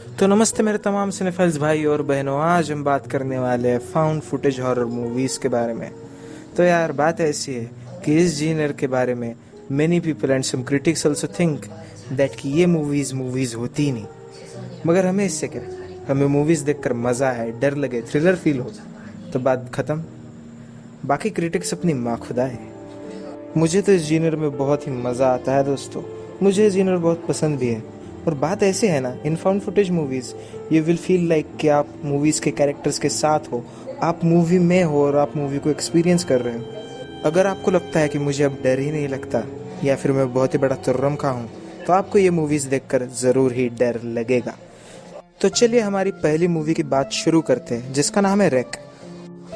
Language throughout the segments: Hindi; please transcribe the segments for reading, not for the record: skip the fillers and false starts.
तो नमस्ते मेरे तमाम सिनेफाइल्स भाई और बहनों। आज हम बात करने वाले हैं फाउंड फुटेज हॉरर मूवीज़ के बारे में। तो यार बात ऐसी है कि इस जीनर के बारे में many people and some critics also think that कि ये मूवीज़ होती ही नहीं। मगर हमें इससे क्या, हमें मूवीज़ देखकर मज़ा आए, डर लगे, थ्रिलर फील हो, तो बात ख़त्म। बाकी क्रिटिक्स अपनी माँ खुदा है। मुझे तो इस जीनर में बहुत ही मज़ा आता है दोस्तों। मुझे ये जीनर बहुत पसंद भी है। और बात ऐसे है ना, इन found footage movies you will feel like कि आप मूवीज़ के कैरेक्टर्स के साथ हो, आप मूवी में हो और आप मूवी को एक्सपीरियंस कर रहे हो। अगर आपको लगता है कि मुझे अब डर ही नहीं लगता या फिर मैं बहुत ही बड़ा तुर्रम खा हूँ, तो आपको ये मूवीज़ देखकर ज़रूर ही डर लगेगा। तो चलिए हमारी पहली मूवी की बात शुरू करते हैं, जिसका नाम है रेक।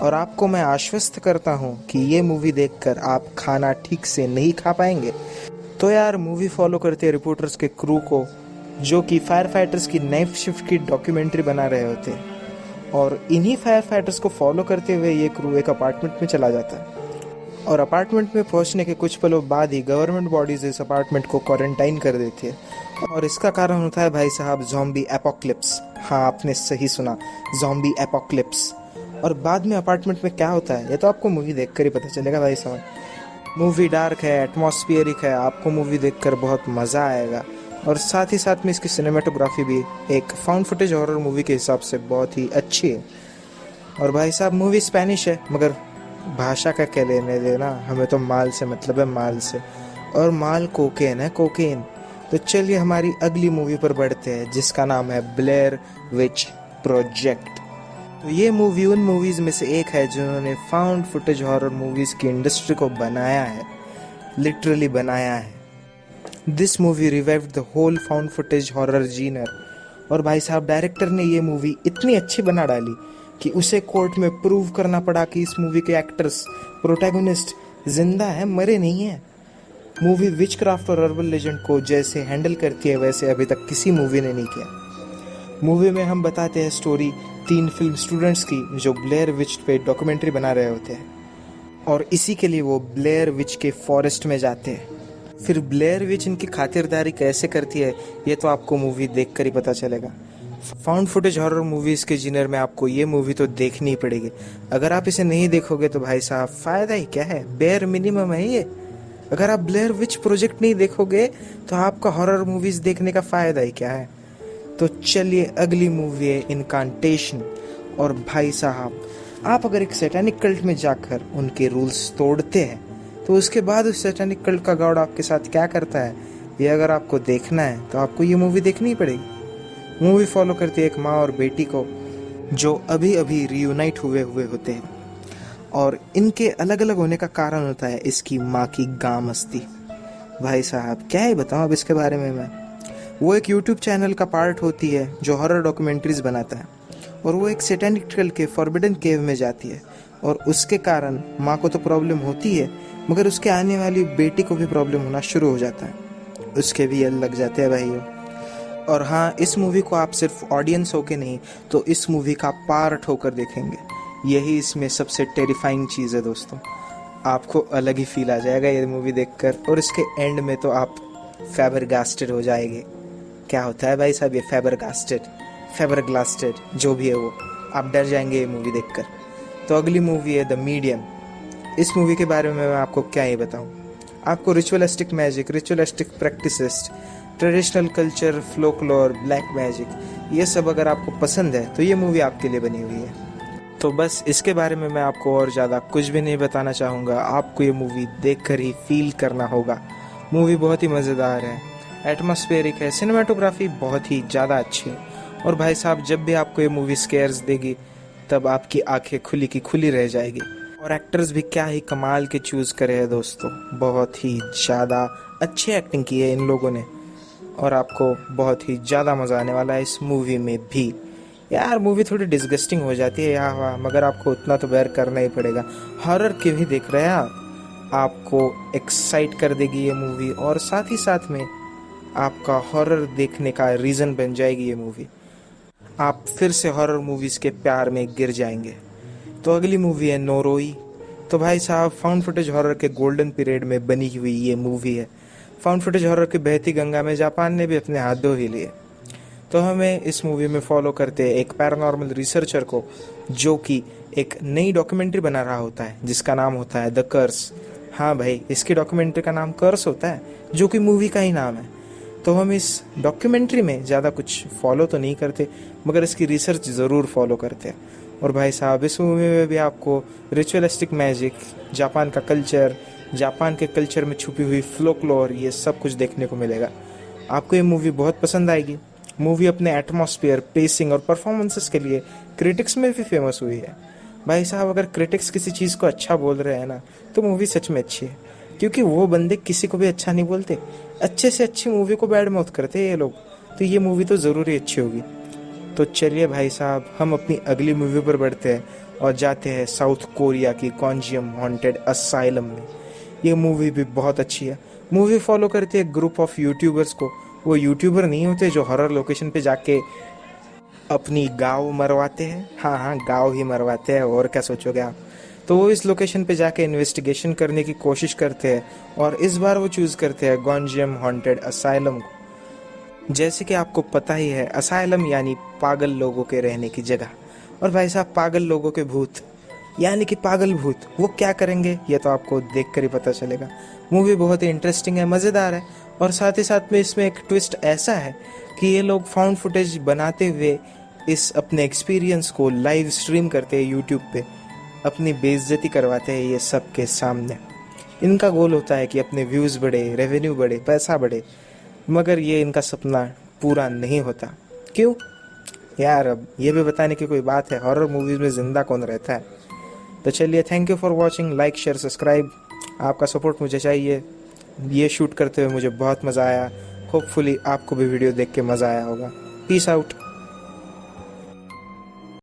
और आपको मैं आश्वस्त करता हूँ कि ये मूवी देखकर आप खाना ठीक से नहीं खा पाएंगे। तो यार मूवी फॉलो करते हैं रिपोर्टर्स के क्रू को, जो कि फायर फाइटर्स की नाइट शिफ्ट की डॉक्यूमेंट्री बना रहे होते हैं। और इन्हीं फायर फाइटर्स को फॉलो करते हुए ये क्रू एक अपार्टमेंट में चला जाता है। और अपार्टमेंट में पहुंचने के कुछ पलों बाद ही गवर्नमेंट बॉडीज इस अपार्टमेंट को क्वारंटाइन कर देती है। और इसका कारण होता है भाई साहब ज़ॉम्बी एपोक्लिप्स। हाँ, आपने सही सुना, ज़ॉम्बी एपोक्लिप्स। और बाद में अपार्टमेंट में क्या होता है ये तो आपको मूवी देखकर ही पता चलेगा भाई साहब। मूवी डार्क है, एटमॉस्फेरिक है, आपको मूवी देखकर बहुत मज़ा आएगा। और साथ ही साथ में इसकी सिनेमेटोग्राफी भी एक फाउंड फुटेज हॉरर मूवी के हिसाब से बहुत ही अच्छी है। और भाई साहब मूवी स्पेनिश है, मगर भाषा का क्या लेने देना, हमें तो माल से मतलब है, माल से। और माल कोकेन है, कोकेन। तो चलिए हमारी अगली मूवी पर बढ़ते हैं, जिसका नाम है ब्लेयर विच प्रोजेक्ट। तो ये मूवी उन मूवीज़ में से एक है जिन्होंने फाउंड फुटेज हॉरर मूवीज़ की इंडस्ट्री को बनाया है, लिटरली बनाया है। This movie revived the whole found footage horror genre. और भाई साहब डायरेक्टर ने ये मूवी इतनी अच्छी बना डाली कि उसे कोर्ट में प्रूव करना पड़ा कि इस मूवी के एक्टर्स, प्रोटैगनिस्ट जिंदा है, मरे नहीं है। मूवी विचक्राफ्ट और अर्बन लेजेंड को जैसे हैंडल करती है वैसे अभी तक किसी मूवी ने नहीं किया। मूवी में हम बताते हैं स्टोरी 3 फिल्म स्टूडेंट्स की जो ब्लेयर विच पे डॉक्यूमेंट्री बना रहे होते हैं। और इसी के लिए वो ब्लेयर विच के फॉरेस्ट में जाते हैं। फिर ब्लेयर विच इनकी खातिरदारी कैसे करती है ये तो आपको मूवी देखकर ही पता चलेगा। फाउंड फुटेज हॉरर मूवीज़ के जिनर में आपको ये मूवी तो देखनी ही पड़ेगी। अगर आप इसे नहीं देखोगे तो भाई साहब फ़ायदा ही क्या है, बेयर मिनिमम है ये। अगर आप ब्लेयर विच प्रोजेक्ट नहीं देखोगे तो आपका हॉरर मूवीज़ देखने का फ़ायदा ही क्या है। तो चलिए अगली मूवी है इनकांटेशन। और भाई साहब आप अगर एक सैटानिक कल्ट में जाकर उनके रूल्स तोड़ते हैं तो उसके बाद उस सैटानिक कल्ट का गॉड आपके साथ क्या करता है, ये अगर आपको देखना है तो आपको ये मूवी देखनी ही पड़ेगी। मूवी फॉलो करती है एक माँ और बेटी को जो अभी अभी रीयूनाइट हुए होते हैं। और इनके अलग अलग होने का कारण होता है इसकी माँ की गामस्ती। भाई साहब क्या ही बताऊँ अब इसके बारे में मैं। वो एक यूट्यूब चैनल का पार्ट होती है जो हॉरर डॉक्यूमेंट्रीज बनाता है। और वो एक सैटानिक कल्ट के फॉरबिडन केव में जाती है। और उसके कारण माँ को तो प्रॉब्लम होती है, मगर उसके आने वाली बेटी को भी प्रॉब्लम होना शुरू हो जाता है। उसके भी लग जाते हैं भाइयों। और हाँ, इस मूवी को आप सिर्फ ऑडियंस होके नहीं तो इस मूवी का पार्ट होकर देखेंगे। यही इसमें सबसे टेरिफाइंग चीज़ है दोस्तों। आपको अलग ही फील आ जाएगा ये मूवी देखकर। और इसके एंड में तो आप फैबरगास्टेड हो जाएंगे। क्या होता है भाई साहब ये फैबरग्लास्टेड जो भी है वो, आप डर जाएंगे ये मूवी देखकर। तो अगली मूवी है द मीडियम। इस मूवी के बारे में मैं आपको क्या ही बताऊं। आपको ritualistic magic, ritualistic practices, traditional culture, folklore, black magic, ये सब अगर आपको पसंद है तो ये मूवी आपके लिए बनी हुई है। तो बस इसके बारे में मैं आपको और ज़्यादा कुछ भी नहीं बताना चाहूँगा। आपको ये मूवी देखकर ही फील करना होगा। मूवी बहुत ही मज़ेदार है, एटमॉस्फेरिक है, सिनेमाटोग्राफी बहुत ही ज़्यादा अच्छी है। और भाई साहब जब भी आपको ये मूवी स्केयर्स देगी तब आपकी आंखें खुली की खुली रह जाएगी। और एक्टर्स भी क्या ही कमाल के चूज़ करे हैं दोस्तों, बहुत ही ज़्यादा अच्छी एक्टिंग की है इन लोगों ने। और आपको बहुत ही ज़्यादा मज़ा आने वाला है इस मूवी में भी। यार मूवी थोड़ी डिस्गस्टिंग हो जाती है यहाँ वहाँ, मगर आपको उतना तो बेयर करना ही पड़ेगा। हॉरर क्यों ही देख रहे हैं आपको एक्साइट कर देगी ये मूवी। और साथ ही साथ में आपका हॉरर देखने का रीज़न बन जाएगी ये मूवी। आप फिर से हॉरर मूवीज़ के प्यार में गिर जाएंगे। तो अगली मूवी है नोरोई। तो भाई साहब फाउंड फुटेज हॉरर के गोल्डन पीरियड में बनी हुई ये मूवी है। फाउंड फुटेज हॉरर की बहती गंगा में जापान ने भी अपने हाथ धो ही लिए। तो हमें इस मूवी में फॉलो करते हैं एक पैरानॉर्मल रिसर्चर को, जो कि एक नई डॉक्यूमेंट्री बना रहा होता है जिसका नाम होता है द कर्स। हाँ भाई, इसकी डॉक्यूमेंट्री का नाम कर्स होता है, जो कि मूवी का ही नाम है। तो हम इस डॉक्यूमेंट्री में ज़्यादा कुछ फॉलो तो नहीं करते, मगर इसकी रिसर्च ज़रूर फॉलो करते हैं। और भाई साहब, इस मूवी में भी आपको रिचुअलिस्टिक मैजिक, जापान का कल्चर, जापान के कल्चर में छुपी हुई फ्लोक्लोर, ये सब कुछ देखने को मिलेगा। आपको ये मूवी बहुत पसंद आएगी। मूवी अपने एटमॉस्फेयर, पेसिंग और परफॉर्मेंसेस के लिए क्रिटिक्स में भी फेमस हुई है। भाई साहब, अगर क्रिटिक्स किसी चीज़ को अच्छा बोल रहे हैं ना, तो मूवी सच में अच्छी है, क्योंकि वो बंदे किसी को भी अच्छा नहीं बोलते। अच्छे से अच्छी मूवी को बैड माउथ करते हैं ये लोग, तो ये मूवी तो ज़रूर ही अच्छी होगी। तो चलिए भाई साहब, हम अपनी अगली मूवी पर बढ़ते हैं और जाते हैं साउथ कोरिया की कॉन्जियम हॉन्टेड असाइलम में। ये मूवी भी बहुत अच्छी है। मूवी फॉलो करती है ग्रुप ऑफ यूट्यूबर्स को। वो यूट्यूबर नहीं होते जो हॉरर लोकेशन पे जाके अपनी गाँव मरवाते हैं। हाँ हाँ, गाँव ही मरवाते हैं, और क्या सोचोगे आप। तो वो इस लोकेशन पे जाके इन्वेस्टिगेशन करने की कोशिश करते हैं, और इस बार वो चूज़ करते हैं कॉन्जियम हॉन्टेड असाइलम को। जैसे कि आपको पता ही है, असाइलम यानी पागल लोगों के रहने की जगह। और भाई साहब, पागल लोगों के भूत यानी कि पागल भूत वो क्या करेंगे, ये तो आपको देख कर ही पता चलेगा। मूवी बहुत ही इंटरेस्टिंग है, मज़ेदार है, और साथ ही साथ में इसमें एक ट्विस्ट ऐसा है कि ये लोग फाउंड फुटेज बनाते हुए इस अपने एक्सपीरियंस को लाइव स्ट्रीम करते हैं यूट्यूब पे, अपनी बेइज्जती करवाते हैं ये सब के सामने। इनका गोल होता है कि अपने व्यूज़ बढ़े, रेवेन्यू बढ़े, पैसा बढ़े, मगर ये इनका सपना पूरा नहीं होता। क्यों यार, अब ये भी बताने की कोई बात है, हॉरर मूवीज़ में ज़िंदा कौन रहता है। तो चलिए, thank you for watching, like share subscribe. आपका सपोर्ट मुझे चाहिए। ये शूट करते हुए मुझे बहुत मज़ा आया। होपफुली आपको भी वीडियो देख के मज़ा आया होगा। Peace out.